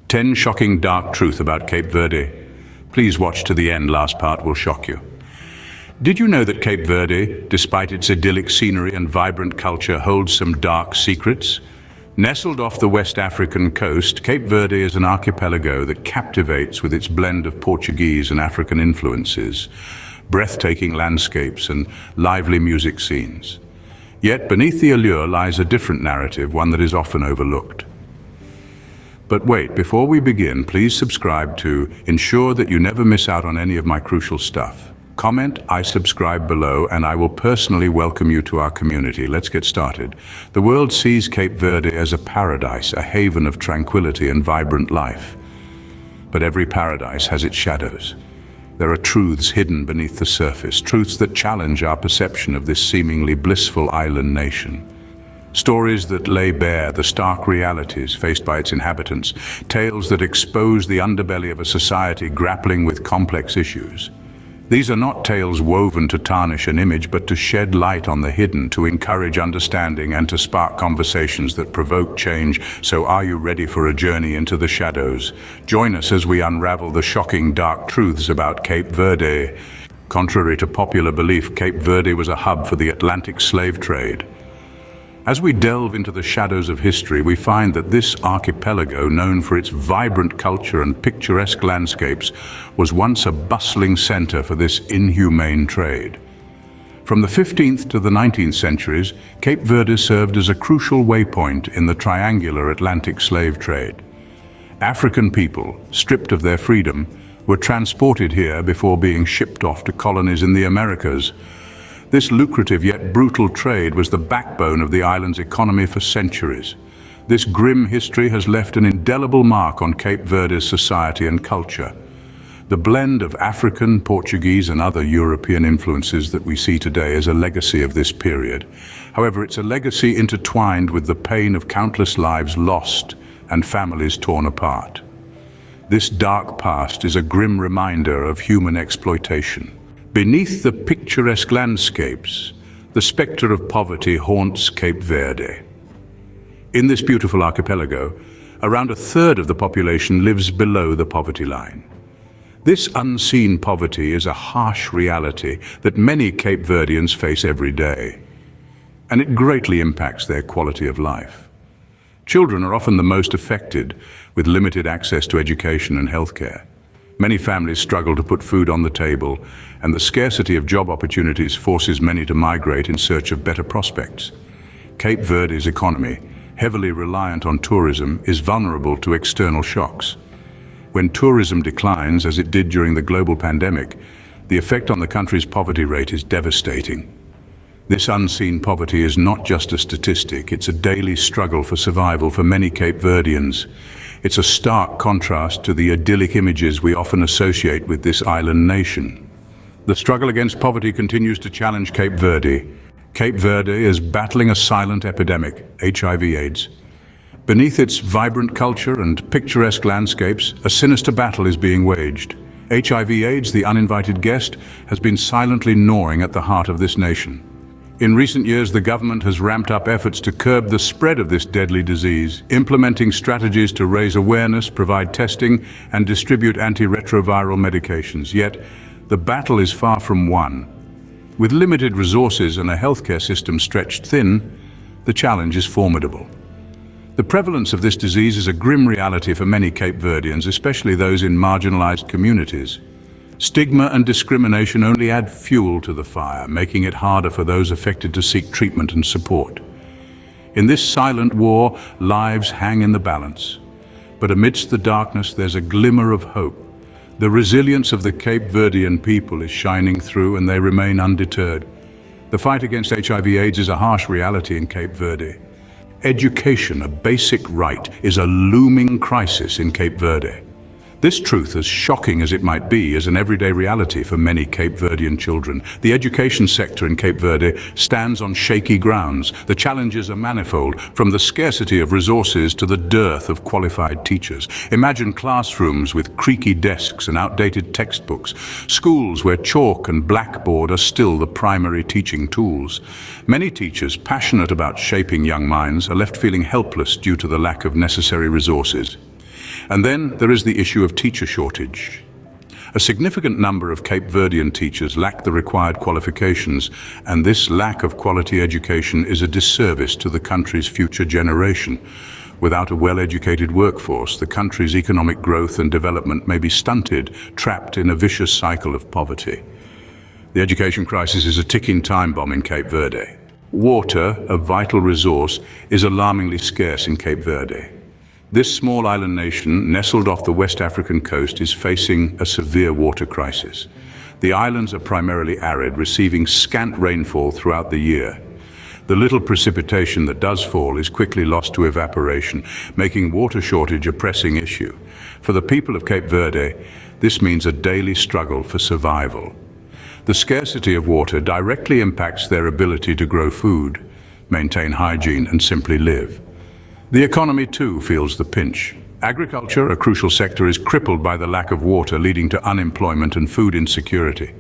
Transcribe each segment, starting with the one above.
10 shocking dark truth about Cape Verde. Please watch to the end, last part will shock you. Did you know that Cape Verde, despite its idyllic scenery and vibrant culture, holds some dark secrets? Nestled off the West African coast, Cape Verde is an archipelago that captivates with its blend of Portuguese and African influences, breathtaking landscapes and lively music scenes. Yet beneath the allure lies a different narrative, one that is often overlooked. But wait, before we begin, please subscribe to ensure that you never miss out on any of my crucial stuff. Comment, I subscribe below, and I will personally welcome you to our community. Let's get started. The world sees Cape Verde as a paradise, a haven of tranquility and vibrant life. But every paradise has its shadows. There are truths hidden beneath the surface, truths that challenge our perception of this seemingly blissful island nation. Stories that lay bare the stark realities faced by its inhabitants, tales that expose the underbelly of a society grappling with complex issues. These are not tales woven to tarnish an image, but to shed light on the hidden, to encourage understanding and to spark conversations that provoke change. So are you ready for a journey into the shadows? Join us as we unravel the shocking dark truths about Cape Verde. Contrary to popular belief, Cape Verde was a hub for the Atlantic slave trade. As we delve into the shadows of history, we find that this archipelago, known for its vibrant culture and picturesque landscapes, was once a bustling center for this inhumane trade. From the 15th to the 19th centuries, Cape Verde served as a crucial waypoint in the triangular Atlantic slave trade. African people, stripped of their freedom, were transported here before being shipped off to colonies in the Americas. This lucrative yet brutal trade was the backbone of the island's economy for centuries. This grim history has left an indelible mark on Cape Verde's society and culture. The blend of African, Portuguese, and other European influences that we see today is a legacy of this period. However, it's a legacy intertwined with the pain of countless lives lost and families torn apart. This dark past is a grim reminder of human exploitation. Beneath the picturesque landscapes, the specter of poverty haunts Cape Verde. In this beautiful archipelago, around a third of the population lives below the poverty line. This unseen poverty is a harsh reality that many Cape Verdeans face every day, and it greatly impacts their quality of life. Children are often the most affected, with limited access to education and healthcare. Many families struggle to put food on the table, and the scarcity of job opportunities forces many to migrate in search of better prospects. Cape Verde's economy, heavily reliant on tourism, is vulnerable to external shocks. When tourism declines, as it did during the global pandemic, the effect on the country's poverty rate is devastating. This unseen poverty is not just a statistic, it's a daily struggle for survival for many Cape Verdeans. It's a stark contrast to the idyllic images we often associate with this island nation. The struggle against poverty continues to challenge Cape Verde. Cape Verde is battling a silent epidemic, HIV/AIDS. Beneath its vibrant culture and picturesque landscapes, a sinister battle is being waged. HIV/AIDS, the uninvited guest, has been silently gnawing at the heart of this nation. In recent years, the government has ramped up efforts to curb the spread of this deadly disease, implementing strategies to raise awareness, provide testing, and distribute antiretroviral medications. Yet, the battle is far from won. With limited resources and a healthcare system stretched thin, the challenge is formidable. The prevalence of this disease is a grim reality for many Cape Verdeans, especially those in marginalized communities. Stigma and discrimination only add fuel to the fire, making it harder for those affected to seek treatment and support. In this silent war, lives hang in the balance. But amidst the darkness, there's a glimmer of hope. The resilience of the Cape Verdean people is shining through, and they remain undeterred. The fight against HIV/AIDS is a harsh reality in Cape Verde. Education, a basic right, is a looming crisis in Cape Verde. This truth, as shocking as it might be, is an everyday reality for many Cape Verdean children. The education sector in Cape Verde stands on shaky grounds. The challenges are manifold, from the scarcity of resources to the dearth of qualified teachers. Imagine classrooms with creaky desks and outdated textbooks, schools where chalk and blackboard are still the primary teaching tools. Many teachers, passionate about shaping young minds, are left feeling helpless due to the lack of necessary resources. And then there is the issue of teacher shortage. A significant number of Cape Verdean teachers lack the required qualifications, and this lack of quality education is a disservice to the country's future generation. Without a well-educated workforce, the country's economic growth and development may be stunted, trapped in a vicious cycle of poverty. The education crisis is a ticking time bomb in Cape Verde. Water, a vital resource, is alarmingly scarce in Cape Verde. This small island nation, nestled off the West African coast, is facing a severe water crisis. The islands are primarily arid, receiving scant rainfall throughout the year. The little precipitation that does fall is quickly lost to evaporation, making water shortage a pressing issue. For the people of Cape Verde, this means a daily struggle for survival. The scarcity of water directly impacts their ability to grow food, maintain hygiene, and simply live. The economy too feels the pinch. Agriculture, a crucial sector, is crippled by the lack of water, leading to unemployment and food insecurity.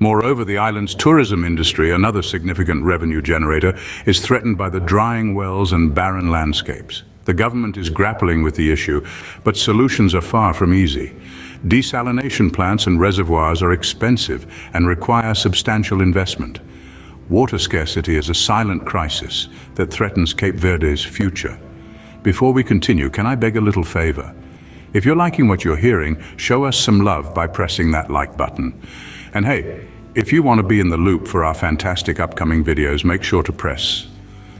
Moreover, the island's tourism industry, another significant revenue generator, is threatened by the drying wells and barren landscapes. The government is grappling with the issue, but solutions are far from easy. Desalination plants and reservoirs are expensive and require substantial investment. Water scarcity is a silent crisis that threatens Cape Verde's future. Before we continue, can I beg a little favor? If you're liking what you're hearing, show us some love by pressing that like button. And hey, if you want to be in the loop for our fantastic upcoming videos, make sure to press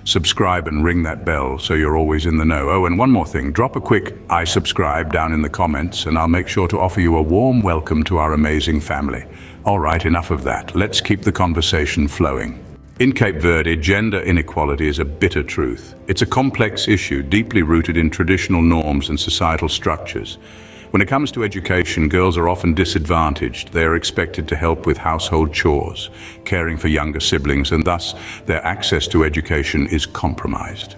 subscribe and ring that bell so you're always in the know. Oh, and one more thing, drop a quick "I subscribe" down in the comments and I'll make sure to offer you a warm welcome to our amazing family. All right, enough of that. Let's keep the conversation flowing. In Cape Verde, gender inequality is a bitter truth. It's a complex issue deeply rooted in traditional norms and societal structures. When it comes to education, girls are often disadvantaged. They are expected to help with household chores, caring for younger siblings, and thus their access to education is compromised.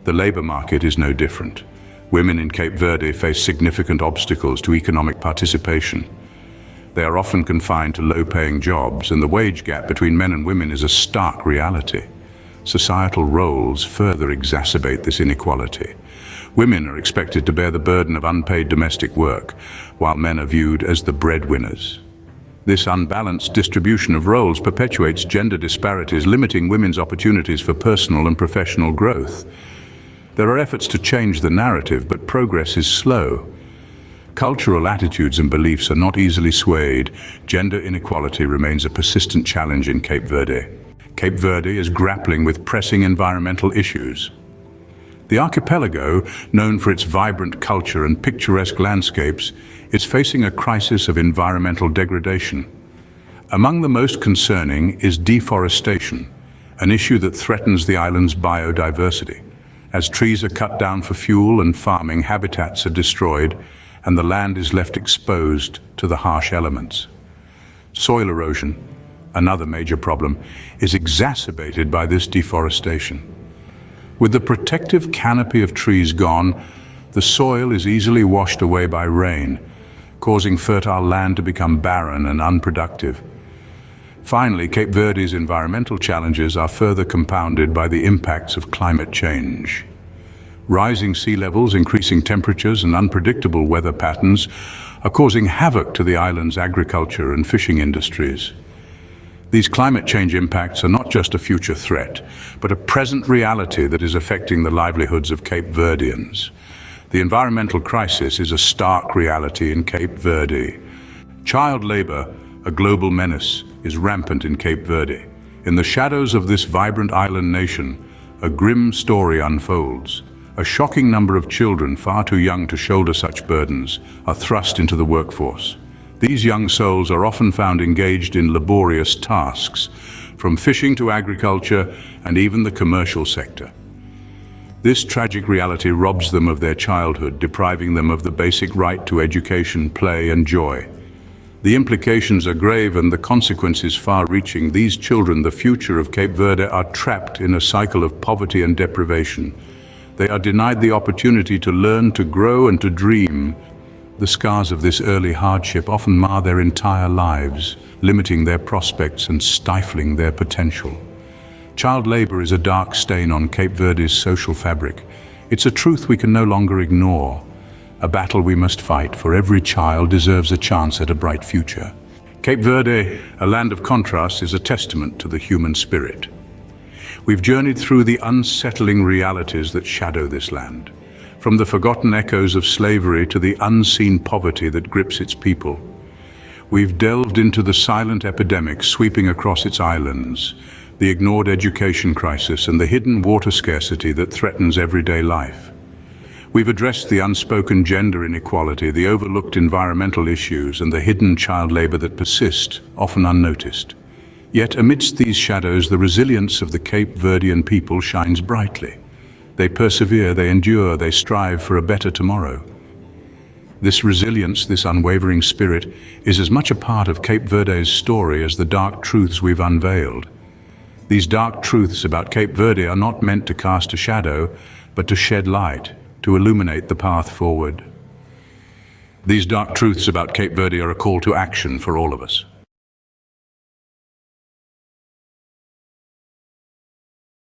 The labor market is no different. Women in Cape Verde face significant obstacles to economic participation. They are often confined to low-paying jobs, and the wage gap between men and women is a stark reality. Societal roles further exacerbate this inequality. Women are expected to bear the burden of unpaid domestic work, while men are viewed as the breadwinners. This unbalanced distribution of roles perpetuates gender disparities, limiting women's opportunities for personal and professional growth. There are efforts to change the narrative, but progress is slow. Cultural attitudes and beliefs are not easily swayed. Gender inequality remains a persistent challenge in Cape Verde. Cape Verde is grappling with pressing environmental issues. The archipelago, known for its vibrant culture and picturesque landscapes, is facing a crisis of environmental degradation. Among the most concerning is deforestation, an issue that threatens the island's biodiversity. As trees are cut down for fuel and farming, habitats are destroyed, and the land is left exposed to the harsh elements. Soil erosion, another major problem, is exacerbated by this deforestation. With the protective canopy of trees gone, the soil is easily washed away by rain, causing fertile land to become barren and unproductive. Finally, Cape Verde's environmental challenges are further compounded by the impacts of climate change. Rising sea levels, increasing temperatures, and unpredictable weather patterns are causing havoc to the island's agriculture and fishing industries. These climate change impacts are not just a future threat, but a present reality that is affecting the livelihoods of Cape Verdeans. The environmental crisis is a stark reality in Cape Verde. Child labor, a global menace, is rampant in Cape Verde. In the shadows of this vibrant island nation, a grim story unfolds. A shocking number of children, far too young to shoulder such burdens, are thrust into the workforce. These young souls are often found engaged in laborious tasks, from fishing to agriculture and even the commercial sector. This tragic reality robs them of their childhood, depriving them of the basic right to education, play, and joy. The implications are grave and the consequences far-reaching. These children, the future of Cape Verde, are trapped in a cycle of poverty and deprivation. They are denied the opportunity to learn, to grow, and to dream. The scars of this early hardship often mar their entire lives, limiting their prospects and stifling their potential. Child labor is a dark stain on Cape Verde's social fabric. It's a truth we can no longer ignore. a battle we must fight, for every child deserves a chance at a bright future. Cape Verde, a land of contrasts, is a testament to the human spirit. We've journeyed through the unsettling realities that shadow this land, from the forgotten echoes of slavery to the unseen poverty that grips its people. We've delved into the silent epidemic sweeping across its islands, the ignored education crisis and the hidden water scarcity that threatens everyday life. We've addressed the unspoken gender inequality, the overlooked environmental issues, and the hidden child labor that persist, often unnoticed. Yet amidst these shadows, the resilience of the Cape Verdean people shines brightly. They persevere, they endure, they strive for a better tomorrow. This resilience, this unwavering spirit, is as much a part of Cape Verde's story as the dark truths we've unveiled. These dark truths about Cape Verde are not meant to cast a shadow, but to shed light, to illuminate the path forward. These dark truths about Cape Verde are a call to action for all of us.